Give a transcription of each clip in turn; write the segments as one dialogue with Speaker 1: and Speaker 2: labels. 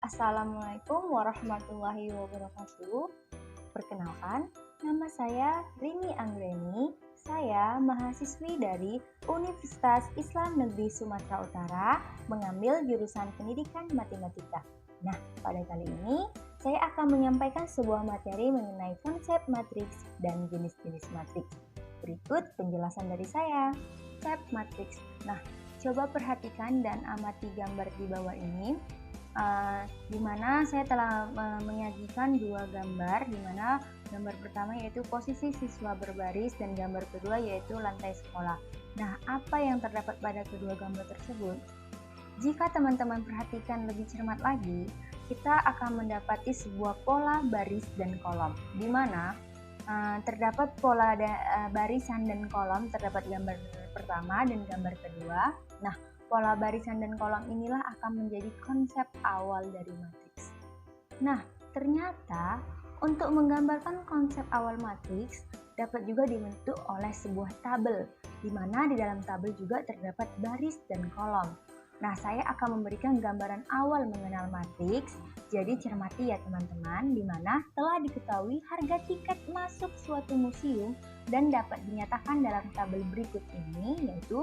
Speaker 1: Assalamualaikum warahmatullahi wabarakatuh. Perkenalkan, nama saya Rini Anggreni. Saya mahasiswi dari Universitas Islam Negeri Sumatera Utara, mengambil jurusan Pendidikan Matematika. Nah, pada kali ini saya akan menyampaikan sebuah materi mengenai konsep matriks dan jenis-jenis matriks. Berikut penjelasan dari saya. Konsep matriks. Nah, coba perhatikan dan amati gambar di bawah ini. Di mana saya telah menyajikan dua gambar, di mana gambar pertama yaitu posisi siswa berbaris dan gambar kedua yaitu lantai sekolah. Nah, apa yang terdapat pada kedua gambar tersebut? Jika teman-teman perhatikan lebih cermat lagi, kita akan mendapati sebuah pola baris dan kolom, di mana terdapat pola barisan dan kolom, terdapat gambar pertama dan gambar kedua. Nah, pola barisan dan kolom inilah akan menjadi konsep awal dari matriks. Nah, ternyata untuk menggambarkan konsep awal matriks dapat juga dibentuk oleh sebuah tabel, di mana di dalam tabel juga terdapat baris dan kolom. Nah, saya akan memberikan gambaran awal mengenal matriks. Jadi cermati ya teman-teman, di mana telah diketahui harga tiket masuk suatu museum dan dapat dinyatakan dalam tabel berikut ini, yaitu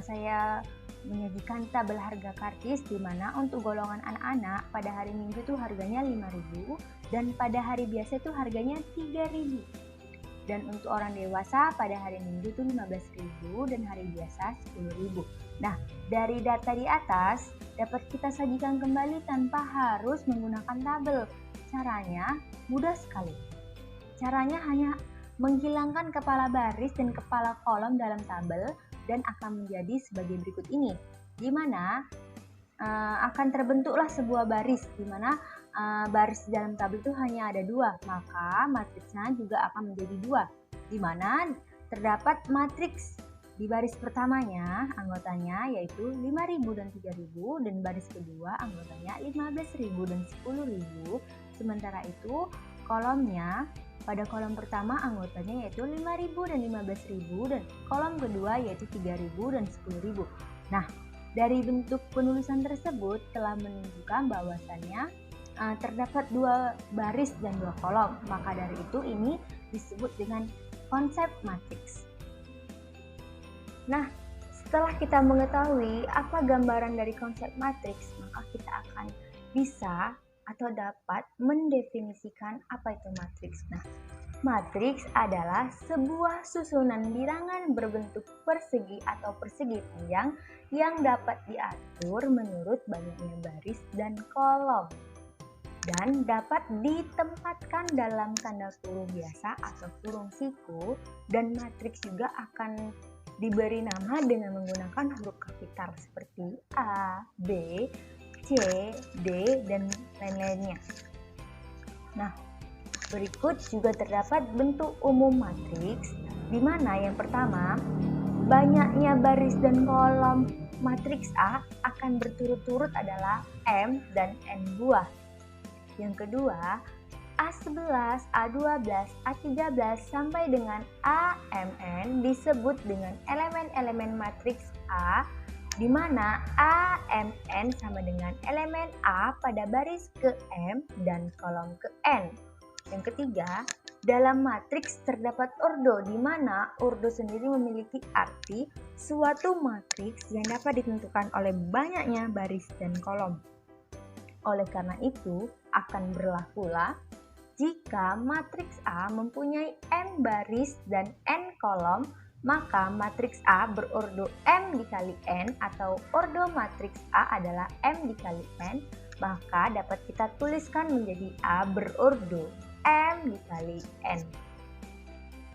Speaker 1: saya menyajikan tabel harga karcis, di mana untuk golongan anak-anak pada hari Minggu itu harganya 5.000 dan pada hari biasa itu harganya 3.000. Dan untuk orang dewasa pada hari Minggu itu 15.000 dan hari biasa 10.000. Nah, dari data di atas dapat kita sajikan kembali tanpa harus menggunakan tabel. Caranya mudah sekali. Caranya hanya menghilangkan kepala baris dan kepala kolom dalam tabel dan akan menjadi sebagai berikut ini, di mana akan terbentuklah sebuah baris, di mana baris dalam tabel itu hanya ada dua, maka matriksnya juga akan menjadi dua, di mana terdapat matriks di baris pertamanya anggotanya yaitu 5.000 dan 3.000, dan baris kedua anggotanya 15.000 dan 10.000. Sementara itu kolomnya pada kolom pertama anggotanya yaitu 5.000 dan 15.000, dan kolom kedua yaitu 3.000 dan 10.000. Nah, dari bentuk penulisan tersebut telah menunjukkan bahwasannya terdapat dua baris dan dua kolom. Maka dari itu ini disebut dengan konsep matriks. Nah, setelah kita mengetahui apa gambaran dari konsep matriks, maka kita akan bisa atau dapat mendefinisikan apa itu matriks. Nah, matriks adalah sebuah susunan bilangan berbentuk persegi atau persegi panjang yang dapat diatur menurut banyaknya baris dan kolom, dan dapat ditempatkan dalam tanda kurung biasa atau kurung siku, dan matriks juga akan diberi nama dengan menggunakan huruf kapital seperti A, B, C, D, dan lain-lainnya. Nah, berikut juga terdapat bentuk umum matriks, di mana yang pertama, banyaknya baris dan kolom matriks A akan berturut-turut adalah M dan N buah. Yang kedua, A11, A12, A13 sampai dengan AMN disebut dengan elemen-elemen matriks A, di mana AMN sama dengan elemen A pada baris ke M dan kolom ke N. Yang ketiga, dalam matriks terdapat ordo, di mana ordo sendiri memiliki arti suatu matriks yang dapat ditentukan oleh banyaknya baris dan kolom. Oleh karena itu, akan berlakulah jika matriks A mempunyai M baris dan N kolom, maka matriks A berordo M dikali N atau ordo matriks A adalah M dikali N, maka dapat kita tuliskan menjadi A berordo M dikali N.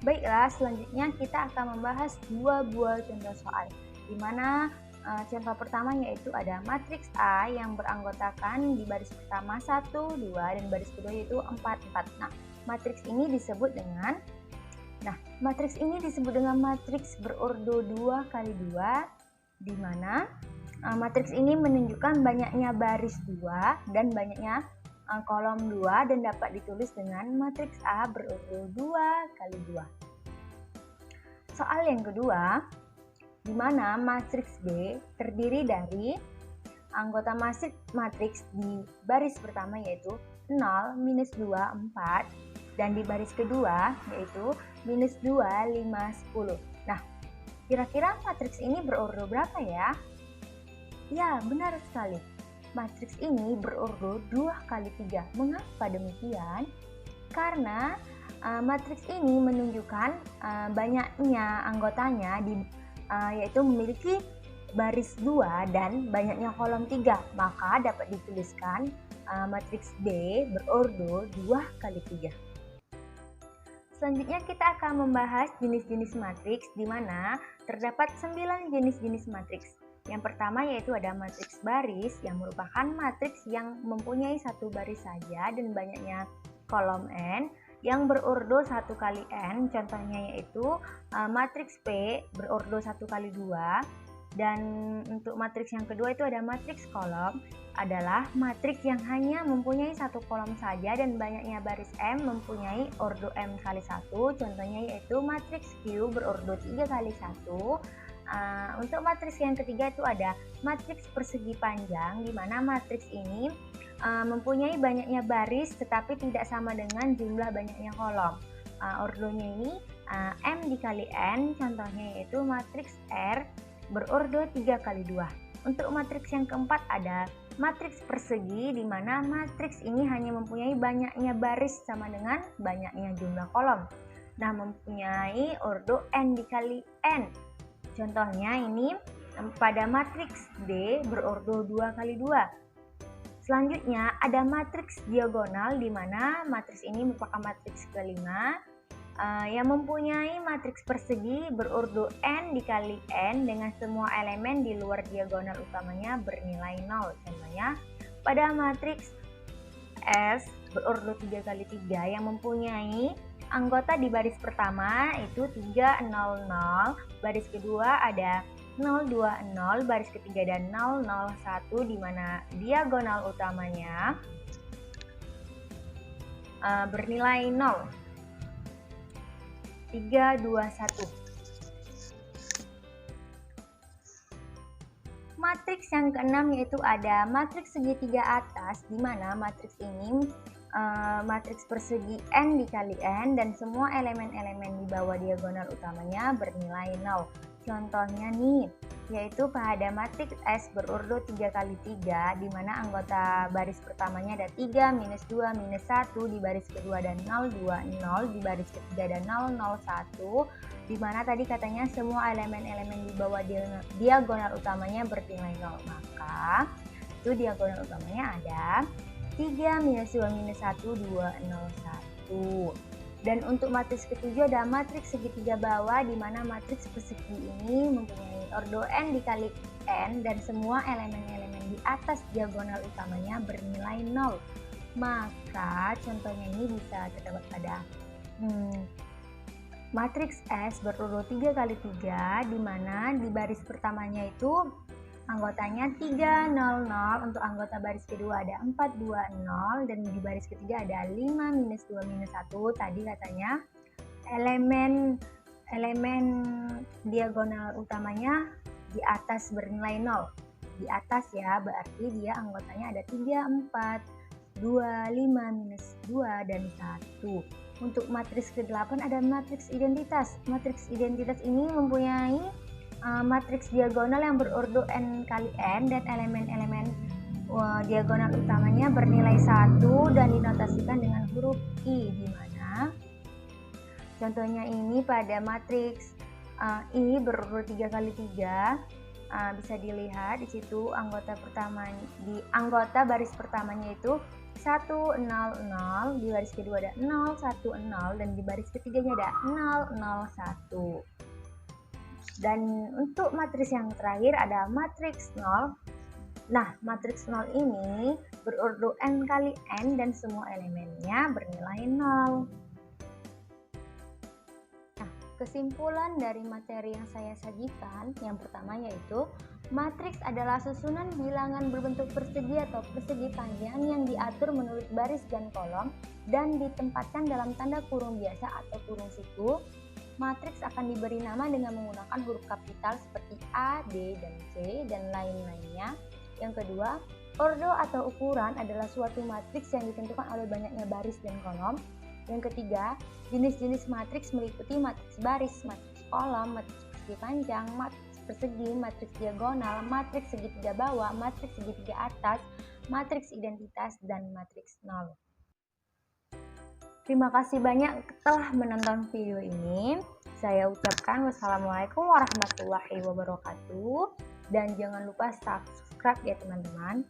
Speaker 1: Baiklah, selanjutnya kita akan membahas dua buah contoh soal, di mana contoh pertama yaitu ada matriks A yang beranggotakan di baris pertama 1, 2, dan baris kedua yaitu 4, 4. Nah, matriks ini disebut dengan matriks berordo 2 kali 2, di mana matriks ini menunjukkan banyaknya baris 2 dan banyaknya kolom 2, dan dapat ditulis dengan matriks A berordo 2 kali 2. Soal yang kedua, di mana matriks B terdiri dari anggota matriks di baris pertama yaitu 0, minus 2, 4, dan di baris kedua yaitu minus 2, 5, 10. Nah, kira-kira matriks ini berordo berapa ya? Ya, benar sekali. Matriks ini berordo 2 kali 3. Mengapa demikian? Karena matriks ini menunjukkan banyaknya anggotanya yaitu memiliki baris 2 dan banyaknya kolom 3. Maka dapat dituliskan matriks B berordo 2 kali 3. Selanjutnya kita akan membahas jenis-jenis matriks di mana terdapat 9 jenis-jenis matriks. Yang pertama yaitu ada matriks baris yang merupakan matriks yang mempunyai satu baris saja dan banyaknya kolom n yang berordo 1 kali n. Contohnya yaitu matriks P berordo 1 kali 2. Dan untuk matriks yang kedua itu ada matriks kolom, adalah matriks yang hanya mempunyai satu kolom saja dan banyaknya baris M mempunyai ordo M kali 1. Contohnya yaitu matriks Q berordo 3 kali 1. Untuk matriks yang ketiga itu ada matriks persegi panjang, di mana matriks ini mempunyai banyaknya baris tetapi tidak sama dengan jumlah banyaknya kolom. Ordonya ini M dikali N, contohnya yaitu matriks R berordo 3 kali 2. Untuk matriks yang keempat ada matriks persegi, di mana matriks ini hanya mempunyai banyaknya baris sama dengan banyaknya jumlah kolom. Nah, mempunyai ordo N dikali N. Contohnya ini pada matriks D berordo 2 kali 2. Selanjutnya ada matriks diagonal, di mana matriks ini merupakan matriks kelima yang mempunyai matriks persegi berordo n dikali n dengan semua elemen di luar diagonal utamanya bernilai 0. Contohnya pada matriks S berordo 3 kali 3 yang mempunyai anggota di baris pertama itu 3, 0, 0, baris kedua ada 0, 2, 0, baris ketiga dan 0, 0, 1, di mana diagonal utamanya bernilai 0. 3, 2, 1. Matriks yang keenam yaitu ada matriks segitiga atas, di mana matriks ini matriks persegi n dikali n dan semua elemen-elemen di bawah diagonal utamanya bernilai 0. Contohnya nih, yaitu pada matriks S berordo 3 kali 3, di mana anggota baris pertamanya ada 3, minus 2, minus 1, di baris kedua ada 0, 2, 0, di baris ketiga ada 0, 0, 1, di mana tadi katanya semua elemen-elemen di bawah diagonal utamanya bernilai 0. Maka itu diagonal utamanya ada 3, minus 2, minus 1, 2, 0, 1. Dan untuk matriks ketujuh ada matriks segitiga bawah, di mana matriks persegi ini mempunyai ordo n dikali n dan semua elemen-elemen di atas diagonal utamanya bernilai 0. Maka contohnya ini bisa terdapat pada matriks S berordo 3 kali 3, di mana di baris pertamanya itu anggotanya 3, 0, 0, untuk anggota baris kedua ada 4, 2, 0, dan di baris ketiga ada 5, minus 2, minus 1. Tadi katanya elemen diagonal utamanya di atas bernilai 0. Di atas ya, berarti dia anggotanya ada 3, 4, 2, 5, minus 2, dan 1. Untuk matriks ke-8 ada matriks identitas. Matriks identitas ini mempunyai matriks diagonal yang berordo n kali n dan elemen-elemen diagonal utamanya bernilai 1 dan dinotasikan dengan huruf I, di mana contohnya ini pada matriks I berordo 3 kali 3, bisa dilihat di situ anggota baris pertamanya itu 1, 0, 0, di baris kedua ada 0, 1, 0, dan di baris ketiganya ada 0, 0, 1. Dan untuk matriks yang terakhir ada matriks 0. Nah, matriks 0 ini berordo n kali n dan semua elemennya bernilai 0. Nah, kesimpulan dari materi yang saya sajikan yang pertama yaitu matriks adalah susunan bilangan berbentuk persegi atau persegi panjang yang diatur menurut baris dan kolom dan ditempatkan dalam tanda kurung biasa atau kurung siku. Matriks akan diberi nama dengan menggunakan huruf kapital seperti A, D, dan C, dan lain-lainnya. Yang kedua, ordo atau ukuran adalah suatu matriks yang ditentukan oleh banyaknya baris dan kolom. Yang ketiga, jenis-jenis matriks meliputi matriks baris, matriks kolom, matriks persegi panjang, matriks persegi, matriks diagonal, matriks segitiga bawah, matriks segitiga atas, matriks identitas, dan matriks nol. Terima kasih banyak telah menonton video ini. Saya ucapkan wassalamualaikum warahmatullahi wabarakatuh. Dan jangan lupa subscribe ya teman-teman.